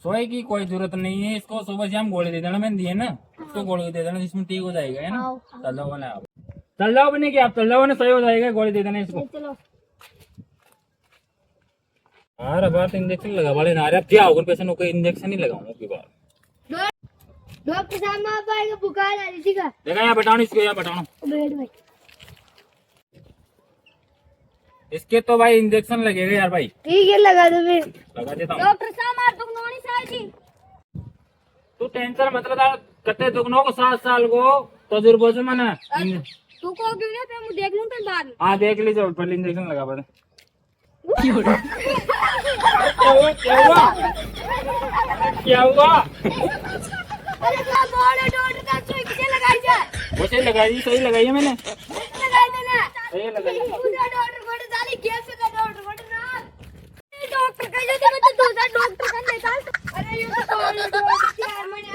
सोए की कोई जरूरत नहीं है, इसको सुबह शाम गोली दे देना, मैंने दिए ना, इसको गोली दे देना, इसमें ठीक हो जाएगा, है ना। चल जाओ ना, आप चल जाओ बने, क्या आप चल जाओ ना, सही हो जाएगा, गोली दे देना इसको। चलो अरे बात इंजेक्शन लगा वाले ना, अरे क्या होगा पेशेंट को, इंजेक्शन ही लगाऊंगा की बार। डॉक्टर साहब में आप आएगा, बुखार आ रही थी का? देखा यहाँ बताओ, इसको यहाँ बताओ, बैठ भाई। इसके तो भाई इंजेक्शन लगेगा यार भाई। ठीक है, लगा दो फिर। लगा देता हूँ। डॉक्टर साहब मार दुख नोनी साल जी। तू टेंशन मत ले, कते दुखनों को 7 साल को तजुर्बे से मना। तू को क्यों नहीं, फिर मैं देख लूं फिर बाद में। हाँ देख लीजिए, पहले इंजेक्शन लगा पड़े। क्या हुआ? अरे क्या बोल है, डॉक्टर का सुई किसे लगाई जाए? वैसे लगाई, सही लगाई है मैंने, लगाई देना। सही लगाई। दूसरा डॉक्टर को डाली, कैसे का डॉक्टर को ना, डॉक्टर का जो मैं तो दूसरा डॉक्टर का निकाल। अरे ये तो बोल डॉक्टर यार मैंने